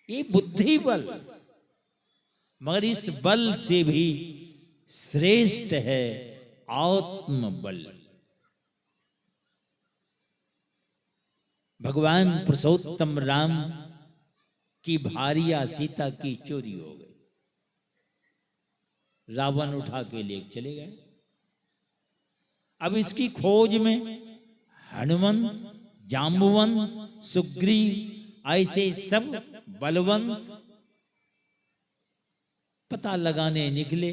ये बुद्धि बल, मगर इस बल से भी श्रेष्ठ है आत्म बल। भगवान पुरुषोत्तम राम की भारिया सीता की चोरी हो गई, रावण उठा के ले चले गए। अब इसकी खोज में हनुमंत, जाम्बुवंत, सुग्रीव ऐसे सब बलवंत पता लगाने निकले।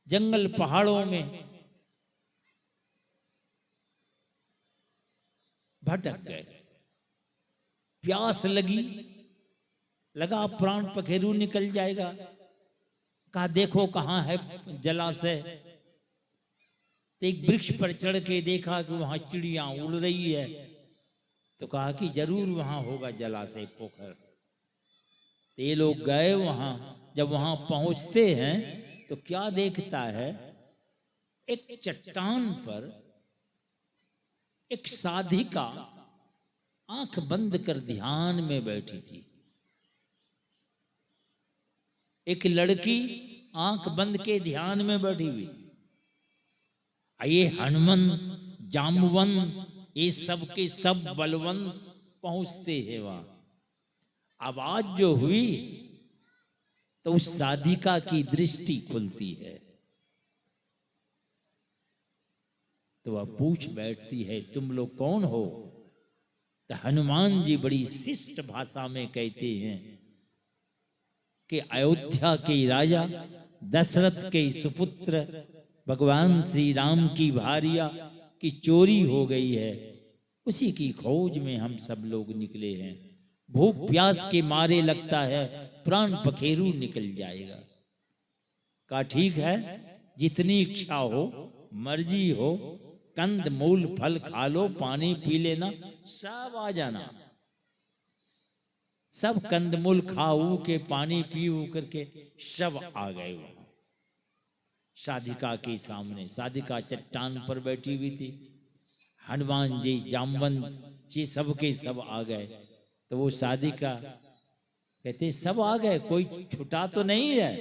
जंगल पहाड़ों में भटक गए, प्यास लगी, लगा प्राण पखेरु निकल जाएगा, कहा देखो कहां है जलाशय। तो एक वृक्ष पर चढ़ के देखा कि वहां चिड़िया उड़ रही है, तो कहा कि जरूर वहां होगा जलाशय, पोखर। तो ये लोग गए वहां। जब वहां पहुंचते हैं तो क्या देखता है, एक चट्टान पर एक साधिका आंख बंद कर ध्यान में बैठी थी। एक लड़की आंख बंद के ध्यान में बैठी हुई थी। ये हनुमंत, जाम्बुवंत, ये सब के सब बलवंत पहुंचते हैं वहां। आवाज जो हुई तो उस साधिका की दृष्टि खुलती है, तो वह पूछ बैठती है तुम लोग कौन हो। तो हनुमान जी बड़ी शिष्ट भाषा में कहते हैं कि अयोध्या के राजा दशरथ के सुपुत्र भगवान श्री राम की भारिया की चोरी हो गई है, उसी की खोज में हम सब लोग निकले हैं। भूख प्यास के मारे लगता है प्राण पखेरु निकल जाएगा। का ठीक है, जितनी इच्छा हो, मर्जी हो, कंद मूल फल खा लो, पानी पी लेना, सब आ जाना। सब कंदमूल खाऊ के पानी पी करके सब आ गए वहां साधिका के सामने। साधिका चट्टान पर बैठी हुई थी। हनुमान जी, जाम्बवंत जी सब के सब आ गए। तो वो साधिका कहते सब आ गए, कोई छुटा तो नहीं है।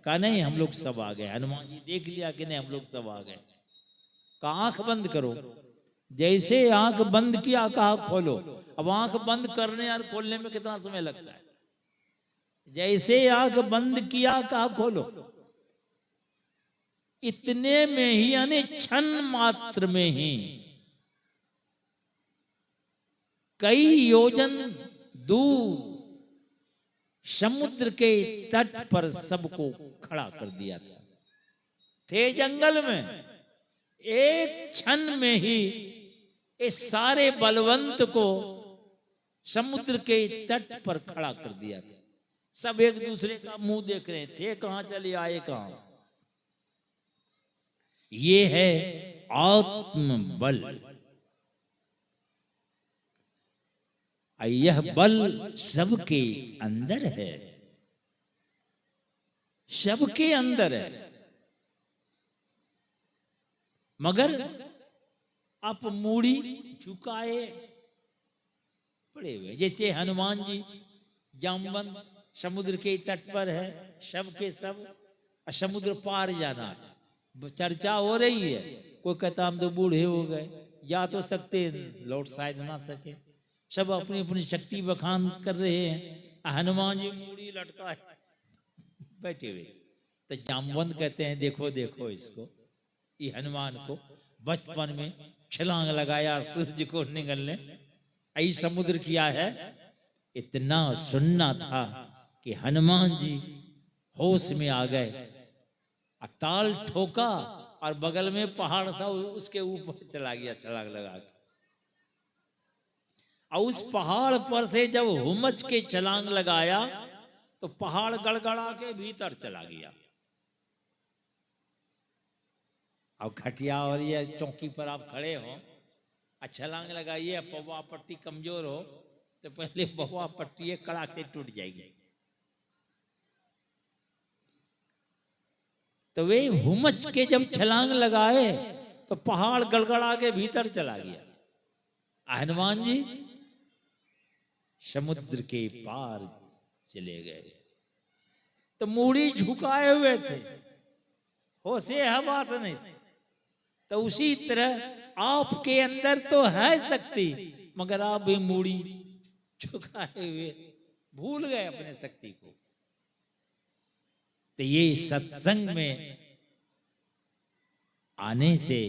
कहा नहीं, हम लोग सब आ गए। हनुमान जी देख लिया कि नहीं हम लोग सब आ गए। कहा आंख बंद करो। जैसे आंख बंद किया कहा खोलो। अब आंख बंद करने और खोलने में कितना समय लगता है। जैसे आंख बंद किया कहा खोलो, इतने में ही यानी क्षण मात्र में ही कई योजन दूर समुद्र के तट पर सबको खड़ा कर दिया था। थे जंगल में, एक क्षण में ही इस सारे बलवंत को समुद्र के तट पर खड़ा कर दिया था। सब एक दूसरे का मुंह देख रहे थे, कहां चले आए कहां। ये है आत्म बल। यह बल सबके अंदर है, सबके अंदर है, मगर आप मूड़ी झुकाए पड़े हुए। जैसे हनुमान जी जाम्बवंत समुद्र के तट पर है, सब के सब समुद्र पार जाना है। चर्चा हो रही है, कोई कहता हम तो बूढ़े हो गए, जा तो सकते लौट शायद ना सके। सब अपनी अपनी शक्ति बखान कर रहे हैं। हनुमान जी मूड़ी लटका बैठे हुए। तो जाम्बवंत कहते हैं देखो देखो इसको, ये हनुमान को बचपन में छलांग लगाया सूर्य को निगलने, ऐ समुद्र किया है। इतना सुनना था कि हनुमान जी होश में आ गए। ताल ठोका और बगल में पहाड़ था, उसके ऊपर चला गया छलांग लगा के। और उस पहाड़ पर से जब हुमच के छलांग लगाया तो पहाड़ गड़गड़ा के भीतर चला गया। अब खटिया और ये चौकी पर आप खड़े हो, छलांग लगाइए, पवा पट्टी कमजोर हो तो पहले पवा पट्टी कड़ाक से टूट जाएगी। तो वे हुमच के जब छलांग लगाए तो पहाड़ गड़गड़ा के भीतर चला गया। हनुमान जी समुद्र के पार चले गए। तो मूड़ी झुकाए हुए थे, होशे है बात नहीं। तो उसी तरह आपके अंदर तो है शक्ति, मगर आप भी मूड़ी झुकाए हुए भूल गए अपने शक्ति को। तो ये सत्संग में आने से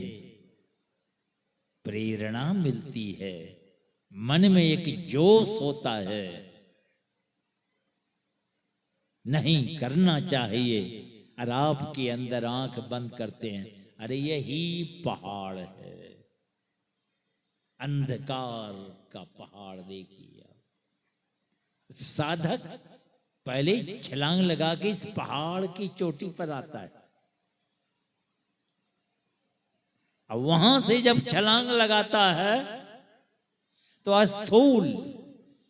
प्रेरणा मिलती है, मन में एक जोश होता है, नहीं करना चाहिए। और आपके अंदर आंख बंद करते हैं, अरे यही पहाड़ है, अंधकार का पहाड़ देखिए। साधक पहले छलांग लगा के इस पहाड़ की चोटी पर आता है। अब वहां से जब छलांग लगाता है तो स्थूल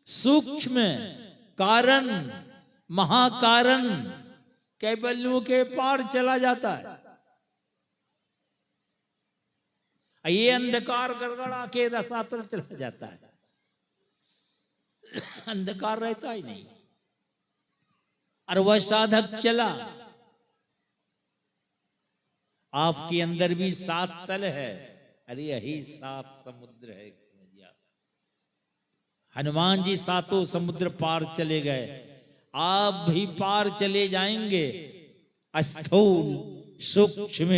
सूक्ष्म कारण महाकारण कैबल्यों के पार चला जाता है। ये अंधकार गड़गड़ा के रसातल चला जाता है, अंधकार रहता ही नहीं। और वह साधक चला, आपके अंदर भी 7 तल है, अरे यही 7 समुद्र है। हनुमान जी 7 समुद्र पार चले गए, आप भी पार चले जाएंगे। स्थूल सूक्ष्म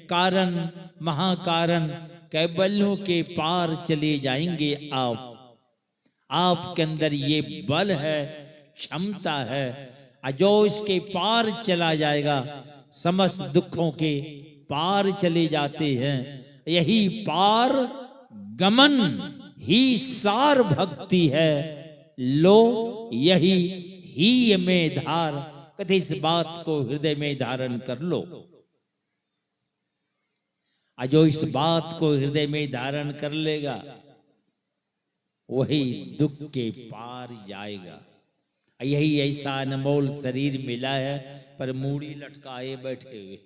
कारण महाकारण कैबल्यों के पार चले जाएंगे आप। आपके अंदर ये बल है, क्षमता है, जो इसके पार चला जाएगा समस्त दुखों के पार चले जाते हैं। यही पार गमन ही सार भक्ति है, लो यही ही में धार। कथे इस बात को हृदय में धारण कर लो। जो इस बात को हृदय में धारण कर लेगा वही दुख के पार जाएगा। यही ऐसा अनमोल शरीर मिला है, पर मूड़ी लटकाए बैठे हुए।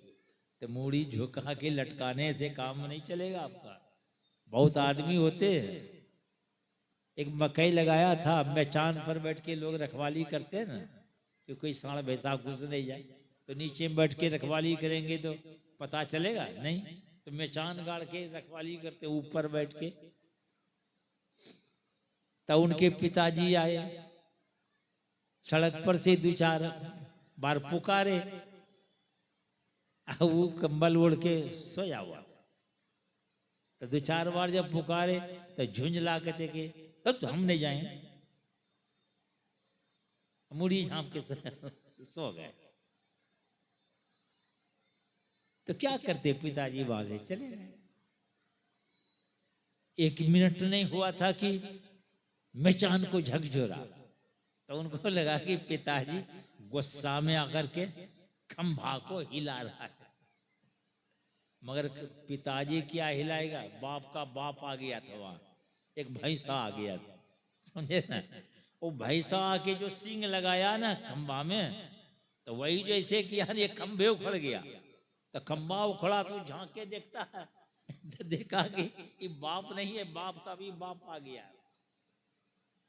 तो मूड़ी झुका के लटकाने से काम नहीं चलेगा आपका। बहुत आदमी होते हैं, एक मकई लगाया था, मैचान पर बैठ के लोग रखवाली करते हैं ना, कि कोई सांड भैंसा घुस नहीं जाए। तो नीचे में बैठ के रखवाली करेंगे तो पता चलेगा नहीं, तो मैचान गाड़ के रखवाली करते ऊपर बैठ के। तो उनके पिताजी आए, सड़क पर से 2-4 बार पुकारे, वो कंबल ओढ़ के सोया हुआ। तो 2-4 बार जब पुकारे तो झुंझला के देखे, तब तो हम नहीं जाएंगे, मुड़ी झांप के सो गए। तो क्या करते पिताजी, वहां से चले गए। 1 मिनट नहीं हुआ था कि मैचान को झकझोरा। तो उनको लगा कि पिताजी गुस्सा में आकर के खंभा को हिला रहा है। मगर पिताजी क्या हिलाएगा, बाप का बाप आ गया था वहां, एक भैंसा आ गया था, समझे ना। वो भैंसा आके जो सींग लगाया ना खंभा में, तो वही जैसे कि यार ये खंभे उखड़ गया। तो खंभा उखड़ा तो झांक के देखता है, तो देखा कि बाप नहीं है, बाप का भी बाप आ गया।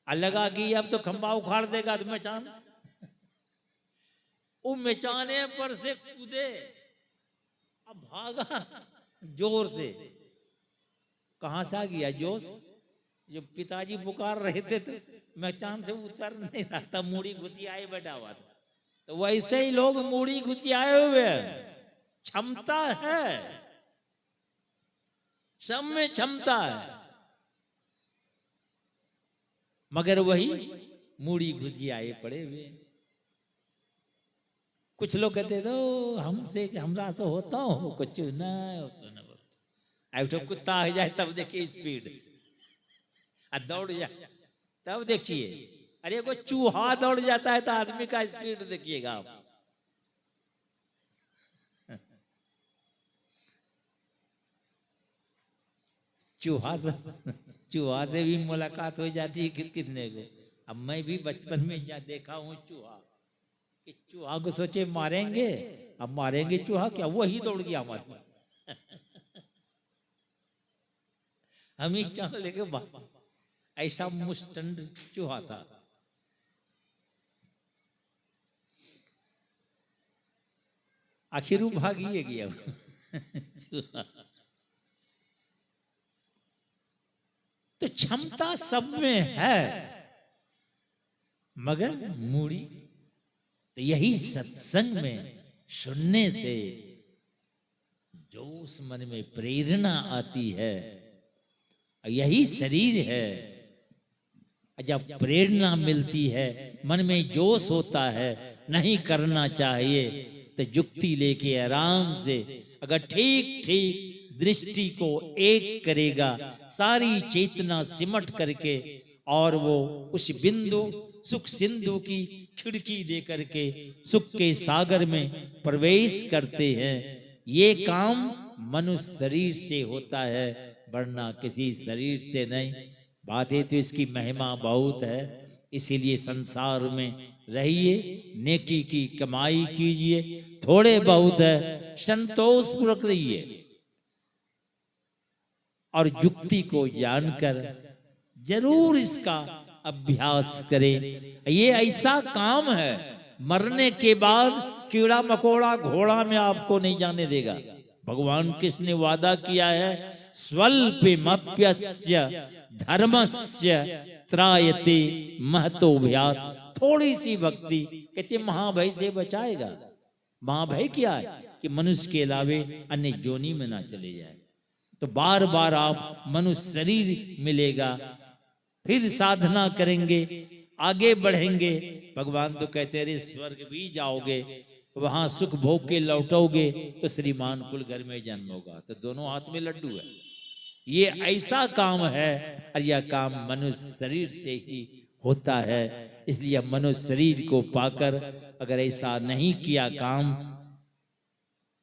लगा कि अब तो खंभा उखाड़ देगा, तो मैचान वो मैचाने पर से कूदे, अब भागा जोर से। कहां से आ गया जोश, जो पिताजी पुकार रहे थे तो मैचान से उतर नहीं रहा था, मूड़ी घुसियाए बैठा हुआ था। तो वैसे ही लोग मूड़ी घुसियाए हुए, क्षमता है, सब में क्षमता है, मगर वही मूड़ी घुसियाए पड़े हुए। कुछ लोग कहते तो हमसे हमरा से होता हो कुछ ना होता ना, तो कुत्ता आ जाए तब देखिए स्पीड, दौड़ जाए तब देखिए। अरे वो चूहा दौड़ जाता है तो आदमी का स्पीड देखिएगा आप। चूहा से भी मुलाकात हो जाती है कितने को। अब मैं भी बचपन में जा देखा हूँ चूहा, कि चूहा को सोचे मारेंगे, अब मारेंगे चूहा क्या, वही दौड़ गया हमारे। हम ही चाह लेके ऐसा मुस्टंड चूहा था। आखिर वो भागिए गया। तो क्षमता सब में है, मगर मूड़ी। तो यही सत्संग में सुनने से जो उस मन में प्रेरणा आती है, यही शरीर है। जब प्रेरणा मिलती है, मन में जोश होता है, नहीं करना चाहिए, तो जुक्ति लेके आराम से अगर ठीक ठीक दृष्टि को एक करेगा, सारी चेतना सिमट करके, और वो उस बिंदु सुख सिंधु की खिड़की दे करके सुख के सागर में प्रवेश करते हैं। ये काम मनुष्य शरीर से होता है, वरना किसी शरीर से नहीं। बातें तो इसकी महिमा बहुत है, इसीलिए संसार में रहिए, नेकी की कमाई कीजिए, थोड़े बहुत है संतोष पूर्वक रहिए, और युक्ति को जानकर जरूर इसका अभ्यास करें। ये ऐसा काम है, मरने के बाद कीड़ा मकोड़ा घोड़ा में आपको नहीं जाने देगा। भगवान कृष्ण ने वादा किया है, स्वल्पमप्यस्य धर्मस्य त्रायते महतोभयात्। थोड़ी सी भक्ति कहते महाभय से बचाएगा। महाभय क्या है कि मनुष्य के अलावे अन्य जोनी में ना चले जाए। तो बार बार आप मनुष्य शरीर मिलेगा, फिर साधना करेंगे, आगे बढ़ेंगे। भगवान तो कहते हैं, स्वर्ग भी जाओगे, वहां सुख भोग के लौटोगे तो श्रीमान कुल घर में जन्म होगा। तो दोनों हाथ में लड्डू है। ये ऐसा काम है, और यह काम मनुष्य शरीर से ही होता है। इसलिए मनुष्य शरीर को पाकर अगर ऐसा नहीं किया काम,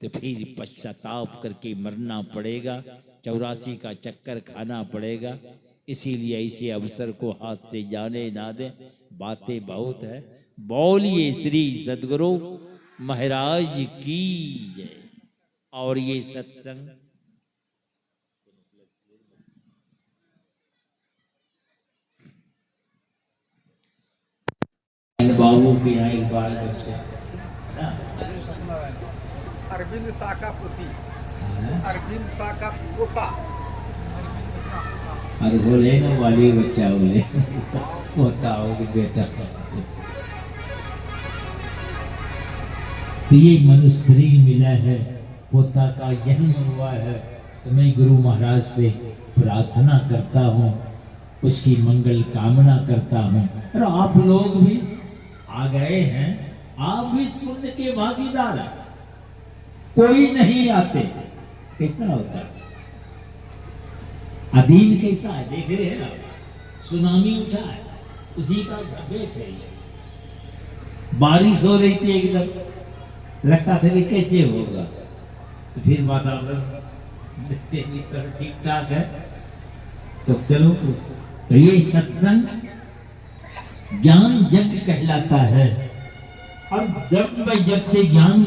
तो फिर पश्चाताप करके मरना पड़ेगा, 84 का चक्कर खाना पड़ेगा। इसीलिए ऐसे अवसर को हाथ से जाने ना दे। बातें बहुत है। बोलिए श्री सद्गुरु महाराज की जय। और ये सत्संग बाबू के यहाँ एक बाल बच्चा अरविंद सा का पोती, अरविंद सा का पोता, और बोले ना वाली बच्चा बोले पोता हो कि बेटा। तो ये मनुष्य शरीर मिला है, पोता का जन्म हुआ है। तो मैं गुरु महाराज से प्रार्थना करता हूँ, उसकी मंगल कामना करता हूँ। और आप लोग भी आ गए हैं, आप भी इस पुण्य के भागीदार हैं। कोई नहीं आते, कैसा होता है? अधीन कैसा है देख रहे हैं ना, सुनामी उठा है, उसी का झपेट है। बारिश हो रही थी, एकदम लगता था कि कैसे होगा, तो फिर वातावरण ठीक ठाक है। तो चलो, तो ये सत्संग ज्ञान यज्ञ कहलाता है। और जब जग से ज्ञान